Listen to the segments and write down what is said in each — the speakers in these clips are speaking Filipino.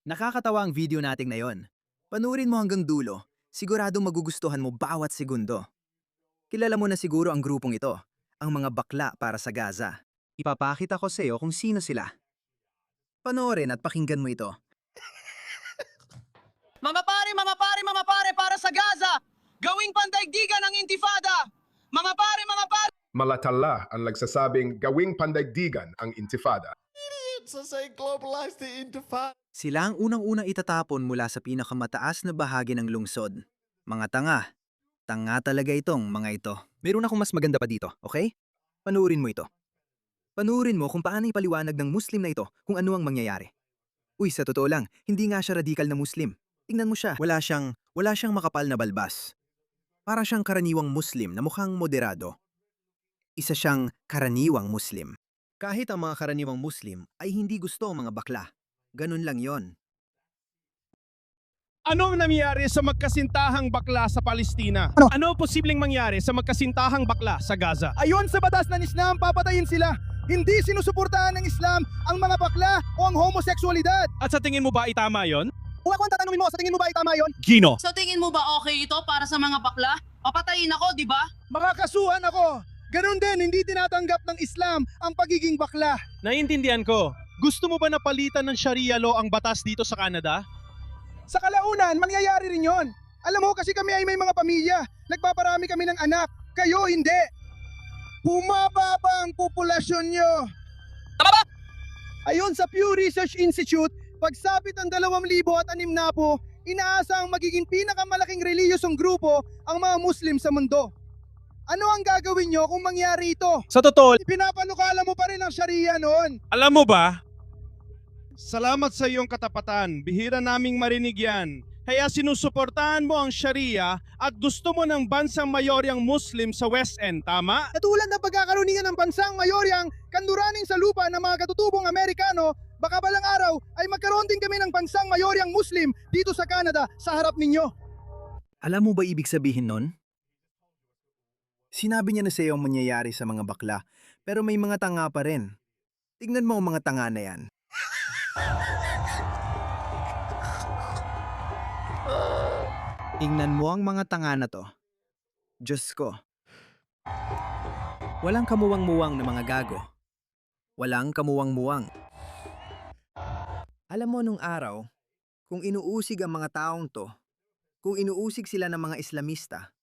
Nakakatawa ang video nating na yon. Panurin mo hanggang dulo, siguradong magugustuhan mo bawat segundo. Kilala mo na siguro ang grupong ito, ang mga bakla para sa Gaza. Ipapakita ko sa iyo kung sino sila. Panoorin at pakinggan mo ito. Mga pare para sa Gaza! Gawing pandaigdigan ang intifada! Mga pare! Malatala ang nagsasabing gawing pandaigdigan ang intifada. So say globalize the intifada. Sila ang unang-unang itatapon mula sa pinakamataas na bahagi ng lungsod. Mga tanga. Tanga talaga itong mga ito. Meron akong mas maganda pa dito, okay? Panuurin mo ito. Panuurin mo kung paano ipaliwanag ng Muslim na ito kung ano ang mangyayari. Uy, sa totoo lang, hindi nga siya radikal na Muslim. Tingnan mo siya, wala siyang makapal na balbas. Para siyang karaniwang Muslim na mukhang moderado. Isa siyang karaniwang Muslim. Kahit ang mga karaniwang Muslim ay hindi gusto ang mga bakla. Ganun lang yon. Anong nangyari sa magkasintahang bakla sa Palestina? Ano ang posibleng mangyari sa magkasintahang bakla sa Gaza? Ayon sa batas ng Islam, papatayin sila. Hindi sinusuportahan ng Islam ang mga bakla o ang homoseksualidad. At sa tingin mo ba itama yon? Kung ako ang tatanungin mo, sa tingin mo ba tama yon? Gino. Sa tingin mo ba okay ito para sa mga bakla? Papatayin ako, di ba? Makakasuhan ako. Ganon din, hindi tinatanggap ng Islam ang pagiging bakla. Naiintindihan ko. Gusto mo ba napalitan ng Sharia law ang batas dito sa Canada? Sa kalaunan, mangyayari rin yon. Alam mo, kasi kami ay may mga pamilya. Nagpaparami kami ng anak. Kayo, hindi. Bumababa ang populasyon nyo. Tama ba? Ayon sa Pew Research Institute, pagsapit ng 2006, inaasa ang magiging pinakamalaking reliyosong grupo ang mga Muslim sa mundo. Ano ang gagawin nyo kung mangyari ito? Sa totoo, Pinapanukala mo pa rin ang Sharia noon. alam mo ba? Salamat sa iyong katapatan. Bihira naming marinig yan. Kaya sinusuportahan mo ang Sharia at gusto mo ng bansang mayoryang Muslim sa West End, tama? Katulad ng pagkakaroon ng bansang mayoryang kanduraning sa lupa ng mga katutubong Amerikano, baka balang araw ay magkaroon din kami ng bansang mayoryang Muslim dito sa Canada sa harap ninyo. Alam mo ba ibig sabihin nun? Sinabi niya na sa iyo ang mangyayari sa mga bakla, pero may mga tanga pa rin. Tignan mo ang mga tanga na yan. Tingnan mo ang mga tanga na to. Diyos ko. Walang kamuwang-muwang na mga gago. Walang kamuwang-muwang. Alam mo nung araw, kung inuusig ang mga taong to, kung inuusig sila ng mga Islamista,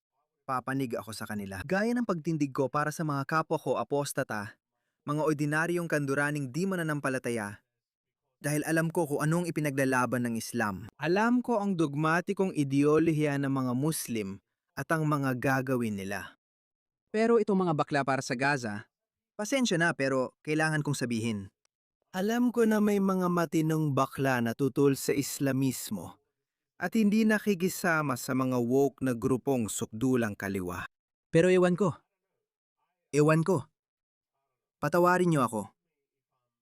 papanig ako sa kanila. Gaya ng pagtindig ko para sa mga kapwa ko apostata, mga ordinaryong kanduraning di mananampalataya, dahil alam ko kung anong ipinaglalaban ng Islam. Alam ko ang dogmatikong ideolohiya ng mga Muslim at ang mga gagawin nila. Pero itong mga bakla para sa Gaza, pasensya na pero kailangan kong sabihin. Alam ko na may mga matinong bakla na tutol sa Islamismo at hindi nakikisama sa mga woke na grupong sukdulang kaliwa. Pero ewan ko. Patawarin niyo ako.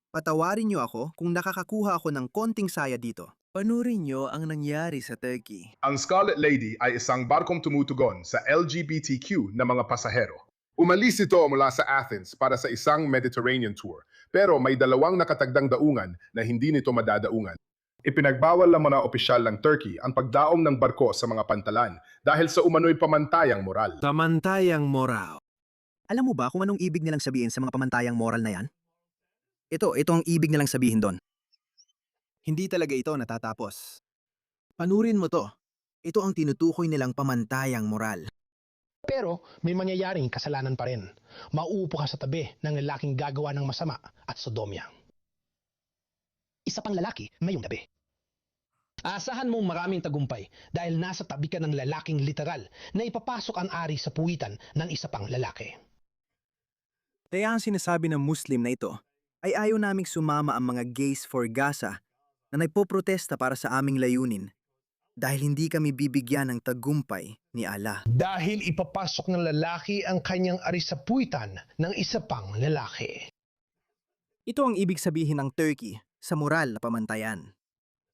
Patawarin niyo ako kung nakakakuha ako ng konting saya dito. Panurin niyo ang nangyari sa Turkey. Ang Scarlet Lady ay isang barkong tumutugon sa LGBTQ na mga pasahero. Umalis ito mula sa Athens para sa isang Mediterranean tour, pero may dalawang nakatagdang daungan na hindi nito madadaungan. Ipinagbawal ng mga opisyal ng Turkey ang pagdaong ng barko sa mga pantalan dahil sa umano'y pamantayang moral. Pamantayang moral. Alam mo ba kung anong ibig nilang sabihin sa mga pamantayang moral na yan? Ito ang ibig nilang sabihin doon. Hindi talaga ito natatapos. Panurin mo to. Ito ang tinutukoy nilang pamantayang moral. Pero may mangyayaring kasalanan pa rin. Mauupo ka sa tabi ng lalaking gagawa ng masama at sodomya. Isa pang lalaki ngayong tabi. Asahan mong maraming tagumpay dahil nasa tabi ka ng lalaking literal na ipapasok ang ari sa puwitan ng isa pang lalaki. Kaya ang sinasabi ng Muslim na ito ay ayaw naming sumama ang mga gays for Gaza na nagpoprotesta para sa aming layunin dahil hindi kami bibigyan ng tagumpay ni Allah. Dahil ipapasok ng lalaki ang kanyang ari sa puwitan ng isa pang lalaki. Ito ang ibig sabihin ng Turkey sa moral na pamantayan.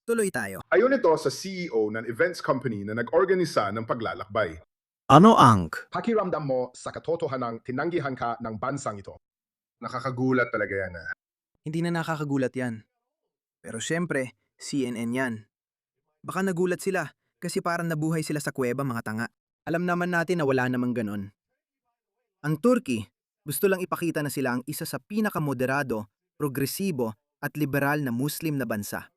Tuloy tayo. Ayon ito sa CEO ng events company na nag-organisa ng paglalakbay. Ano ang? Pakiramdam mo sa katotohanang tinanggihan ka ng bansang ito. Nakakagulat talaga yan. Hindi na nakakagulat yan. Pero syempre, CNN yan. Baka nagulat sila kasi parang nabuhay sila sa kuweba mga tanga. Alam naman natin na wala namang ganon. Ang Turkey, gusto lang ipakita na sila ang isa sa pinakamoderado, progresibo at liberal na Muslim na bansa.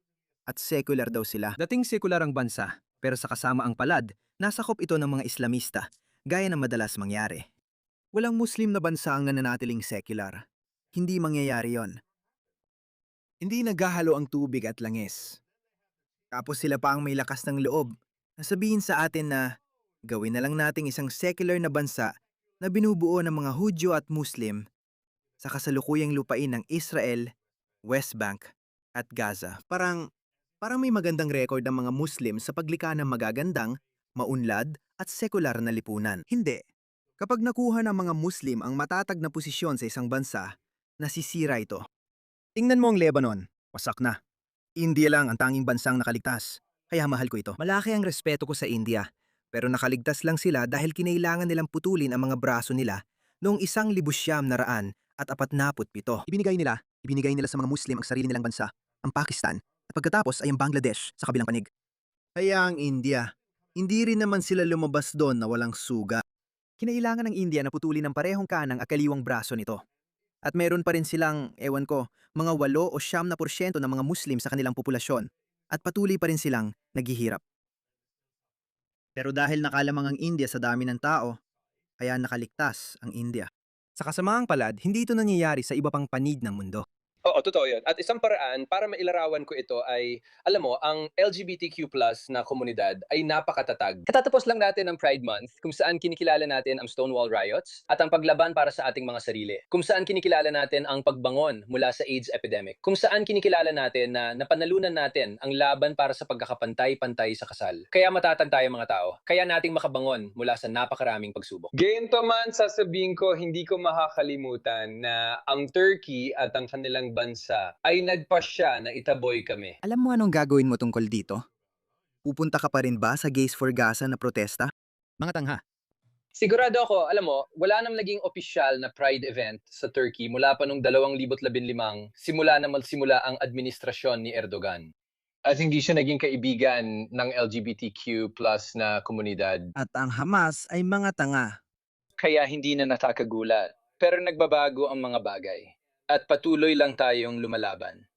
At secular daw sila. Dating secular ang bansa, pero sa kasama ang palad, nasakop ito ng mga Islamista, gaya ng madalas mangyari. Walang Muslim na bansa ang nananatiling secular. Hindi mangyayari yon. Hindi naghahalo ang tubig at langis. Tapos sila pa ang may lakas ng loob na sabihin sa atin na gawin na lang nating isang secular na bansa na binubuo ng mga Hudyo at Muslim sa kasalukuyang lupain ng Israel, West Bank at Gaza. Parang may magandang record ng mga Muslim sa paglikha ng magagandang, maunlad at sekular na lipunan. Hindi. Kapag nakuha ng mga Muslim ang matatag na posisyon sa isang bansa, nasisira ito. Tingnan mo ang Lebanon, wasak na. India lang ang tanging bansang nakaligtas, kaya mahal ko ito. Malaki ang respeto ko sa India, pero nakaligtas lang sila dahil kinailangan nilang putulin ang mga braso nila noong 1947 at 47. Ibinigay nila sa mga Muslim ang sarili nilang bansa, ang Pakistan, at pagkatapos ay ang Bangladesh sa kabilang panig. Kaya ang India, hindi rin naman sila lumabas doon na walang suga. Kinailangan ng India na putulin ng parehong kanang at kaliwang braso nito. At meron pa rin silang, mga 8 o 9% ng mga Muslim sa kanilang populasyon at patuloy pa rin silang naghihirap. Pero dahil nakalamang ang India sa dami ng tao, kaya nakaligtas ang India. Sa kasamaang palad, hindi ito nangyayari sa iba pang panig ng mundo. Oo, totoo yun. At isang paraan para mailarawan ko ito ay, alam mo, ang LGBTQ+ na komunidad ay napakatatag. Katatapos lang natin ang Pride Month, kung saan kinikilala natin ang Stonewall Riots at ang paglaban para sa ating mga sarili. Kung saan kinikilala natin ang pagbangon mula sa AIDS epidemic. Kung saan kinikilala natin na napanalunan natin ang laban para sa pagkakapantay-pantay sa kasal. Kaya matatag tayo mga tao. Kaya nating makabangon mula sa napakaraming pagsubok. Ganito man, sasabihin ko, hindi ko makakalimutan na ang Turkey at ang kanilang bansa ay nagpasya na itaboy kami. Alam mo anong gagawin mo tungkol dito? Pupunta ka pa rin ba sa Gays for Gaza na protesta? Mga tangha. Sigurado ako, alam mo, wala nang naging opisyal na Pride event sa Turkey mula pa nung 2015 simula na magsimula ang administrasyon ni Erdogan. At hindi siya naging kaibigan ng LGBTQ+ na komunidad. At ang Hamas ay mga tanga. Kaya hindi na nakakagulat. Pero nagbabago ang mga bagay. At patuloy lang tayong lumalaban.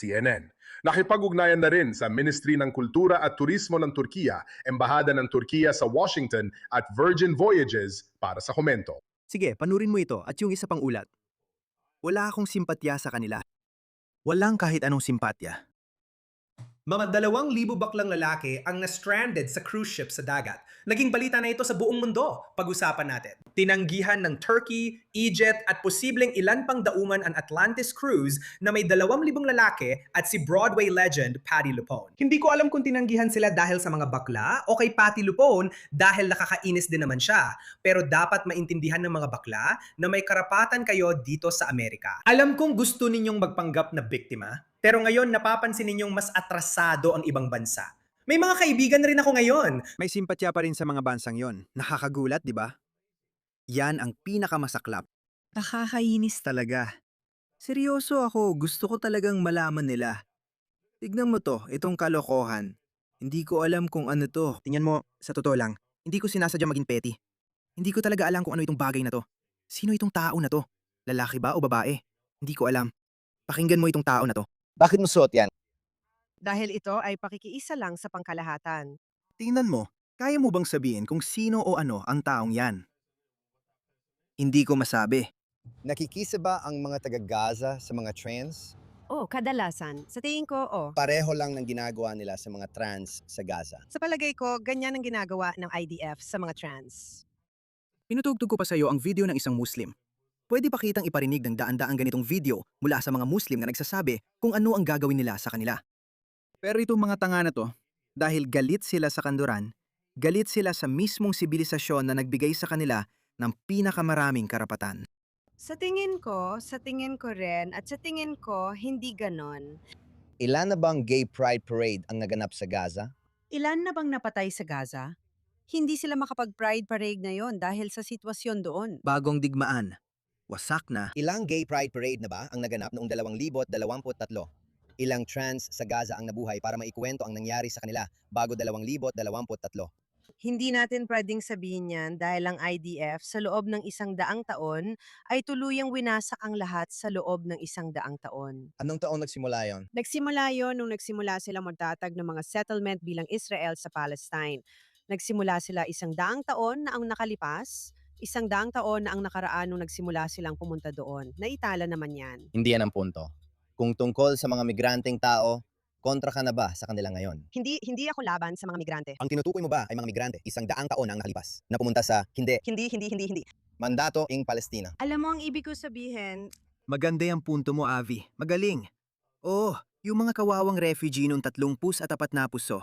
CNN. Nakipag-ugnayan na rin sa Ministry ng Kultura at Turismo ng Turkiya, Embahada ng Turkiya sa Washington at Virgin Voyages para sa komento. Sige, panurin mo ito at yung isa pang ulat. Wala akong simpatya sa kanila. Walang kahit anong simpatya. Mga 2,000 baklang lalaki ang na-stranded sa cruise ship sa dagat. Naging balita na ito sa buong mundo. Pag-usapan natin. Tinanggihan ng Turkey, Egypt at posibleng ilan pang daungan ang Atlantis cruise na may 2,000 lalaki at si Broadway legend Patti LuPone. Hindi ko alam kung tinanggihan sila dahil sa mga bakla o kay Patti LuPone dahil nakakainis din naman siya. Pero dapat maintindihan ng mga bakla na may karapatan kayo dito sa Amerika. Alam kong gusto ninyong magpanggap na biktima. Pero ngayon, napapansin ninyong mas atrasado ang ibang bansa. May mga kaibigan rin ako ngayon. May simpatya pa rin sa mga bansang yon. Nakakagulat, di ba? Yan ang pinakamasaklap. Nakakainis talaga. Seryoso ako, gusto ko talagang malaman nila. Tignan mo to, itong kalokohan. Hindi ko alam kung ano to. Tingnan mo, sa totoo lang, hindi ko sinasadya maging petty. Hindi ko talaga alam kung ano itong bagay na to. Sino itong tao na to? Lalaki ba o babae? Hindi ko alam. Pakinggan mo itong tao na to. Bakit mo suot yan? Dahil ito ay pakikiisa lang sa pangkalahatan. Tingnan mo, kaya mo bang sabihin kung sino o ano ang taong yan? Hindi ko masabi. Nakikisa ba ang mga taga-Gaza sa mga trans? Oh, kadalasan. Sa tingin ko, Pareho lang ng ginagawa nila sa mga trans sa Gaza. Sa palagay ko, ganyan ang ginagawa ng IDF sa mga trans. Pinutugtog ko pa sa iyo ang video ng isang Muslim. Pwede pa kitang iparinig ng daan-daang ganitong video mula sa mga Muslim na nagsasabi kung ano ang gagawin nila sa kanila. Pero itong mga tanga na to, dahil galit sila sa kanluran, galit sila sa mismong sibilisasyon na nagbigay sa kanila ng pinakamaraming karapatan. Sa tingin ko rin, at sa tingin ko, hindi ganon. Ilan na bang gay pride parade ang naganap sa Gaza? Ilan na bang napatay sa Gaza? Hindi sila makapag-pride parade ngayon dahil sa sitwasyon doon. Bagong digmaan. Wasak na. Ilang gay pride parade na ba ang naganap noong 2023? Ilang trans sa Gaza ang nabuhay para maikwento ang nangyari sa kanila bago 2023. Hindi natin pwedeng sabihin yan dahil ang IDF sa loob ng 100 taon ay tuluyang winasak ang lahat sa loob ng 100 taon. Anong taon nagsimula yon? Nagsimula yon nung nagsimula sila magtatag ng mga settlement bilang Israel sa Palestine. Nagsimula sila 100 taon na ang nakalipas, 100 taon na ang nakaraan nung nagsimula silang pumunta doon. Naitala naman yan. Hindi yan ang punto. Kung tungkol sa mga migranteng tao, kontra ka na ba sa kanila ngayon? Hindi ako laban sa mga migrante. Ang tinutukoy mo ba ay mga migrante 100 taon na ang nakalipas na pumunta sa hindi Hindi. mandato ing Palestina? Alam mo ang ibig ko sabihin, Maganda yung punto mo, Avi. Magaling. Oo, yung mga kawawang refugee nung 30 at 4 na puso.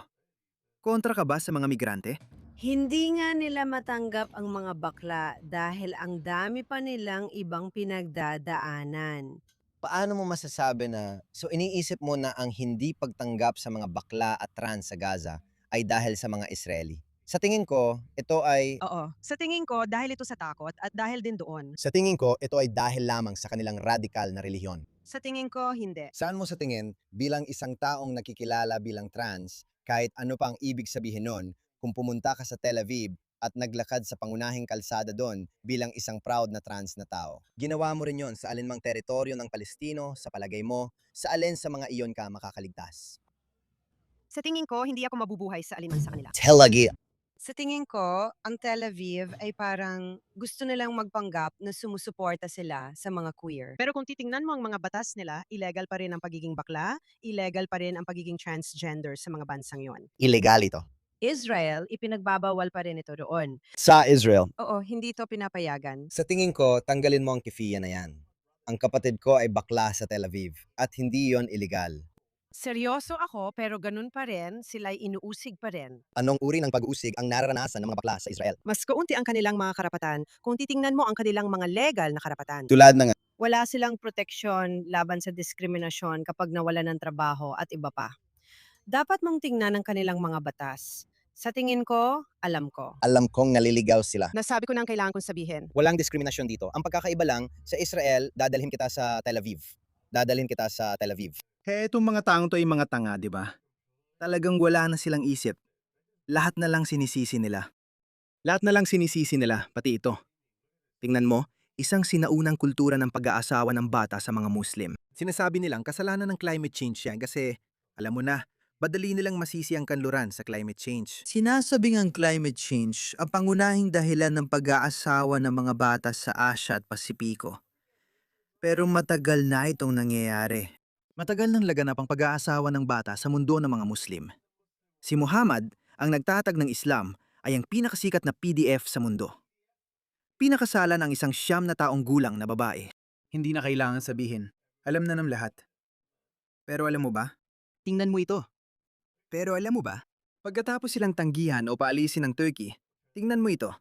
Kontra ka ba sa mga migrante? hindi nga nila matanggap ang mga bakla dahil ang dami pa nilang ibang pinagdadaanan. Paano mo masasabi na, so iniisip mo na ang hindi pagtanggap sa mga bakla at trans sa Gaza ay dahil sa mga Israeli? Sa tingin ko, ito ay... Oo, sa tingin ko dahil ito sa takot at dahil din doon. Sa tingin ko, ito ay dahil lamang sa kanilang radikal na relihiyon. Sa tingin ko, hindi. Saan mo sa tingin, bilang isang taong nakikilala bilang trans, kahit ano pa ang ibig sabihin nun, kung pumunta ka sa Tel Aviv at naglakad sa pangunahing kalsada doon bilang isang proud na trans na tao. Ginawa mo rin yon sa alinmang teritoryo ng Palestino, sa palagay mo, sa alin sa mga iyon ka makakaligtas. Sa tingin ko, hindi ako mabubuhay sa alinman sa kanila. Tel Aviv. Sa tingin ko, ang Tel Aviv ay parang gusto nilang magpanggap na sumusuporta sila sa mga queer. Pero kung titingnan mo ang mga batas nila, illegal pa rin ang pagiging bakla, illegal pa rin ang pagiging transgender sa mga bansang yon. Illegal ito. Israel, ipinagbabawal pa rin ito roon. Sa Israel. Oo, hindi ito pinapayagan. Sa tingin ko, tanggalin mo ang kifiya na yan. Ang kapatid ko ay bakla sa Tel Aviv at hindi yon illegal. Seryoso ako pero ganun pa rin, sila'y inuusig pa rin. Anong uri ng pag-uusig ang nararanasan ng mga bakla sa Israel? Mas kaunti ang kanilang mga karapatan kung titingnan mo ang kanilang mga legal na karapatan. Tulad ng Wala silang proteksyon laban sa diskriminasyon kapag nawala ng trabaho at iba pa. Dapat mong tingnan ang kanilang mga batas. Sa tingin ko, alam ko. alam kong naliligaw sila. Nasabi ko na ang kailangan kong sabihin. Walang diskriminasyon dito. Ang pagkakaiba lang, sa Israel, dadalhin kita sa Tel Aviv. Dadalhin kita sa Tel Aviv. Itong mga taong to ay mga tanga, di ba? Talagang wala na silang isip. Lahat na lang sinisisi nila. Pati ito. Tingnan mo, isang sinaunang kultura ng pag-aasawa ng bata sa mga Muslim. Sinasabi nilang kasalanan ng climate change yan kasi, alam mo na, madali nilang masisi ang kanluran sa climate change. Sinasabing ang climate change ang pangunahing dahilan ng pag-aasawa ng mga bata sa Asya at Pasipiko. Pero matagal na itong nangyayari. Matagal nang laganap ang pag-aasawa ng bata sa mundo ng mga Muslim. Si Muhammad, ang nagtatag ng Islam, ay ang pinakasikat na PDF sa mundo. Pinakasalan ang isang 9 na taong gulang na babae. Hindi na kailangan sabihin. Alam na ng lahat. Pero alam mo ba? Tingnan mo ito. Pero alam mo ba? Pagkatapos silang tanggihan o paalisin ng Turkey, tingnan mo ito.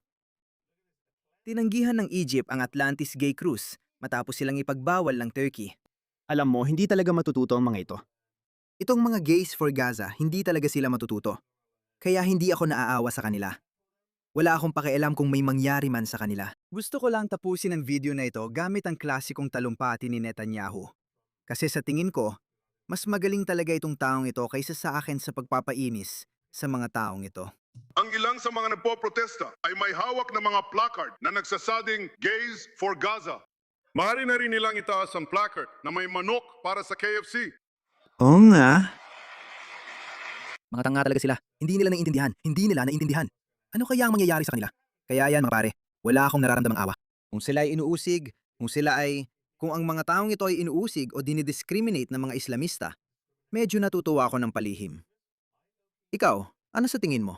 Tinanggihan ng Egypt ang Atlantis Gay Cruise matapos silang ipagbawal ng Turkey. Alam mo, hindi talaga matututo ang mga ito. Itong mga gays for Gaza, hindi talaga sila matututo. Kaya hindi ako naaawa sa kanila. Wala akong pakialam kung may mangyari man sa kanila. Gusto ko lang tapusin ang video na ito gamit ang klasikong talumpati ni Netanyahu. Kasi sa tingin ko, mas magaling talaga itong taong ito kaysa sa akin sa pagpapainis sa mga taong ito. Ang ilang sa mga nagpoprotesta ay may hawak na mga placard na nagsasabing Gays for Gaza. Maaari na rin nilang itaas ang placard na may manok para sa KFC. Oo nga. Mga tanga talaga sila. Hindi nila naiintindihan. Ano kaya ang mangyayari sa kanila? Kaya yan mga pare, wala akong nararamdamang awa. Kung sila ay inuusig, kung ang mga taong ito ay inuusig o dinidiscriminate ng mga Islamista, medyo natutuwa ako ng palihim. Ikaw, ano sa tingin mo?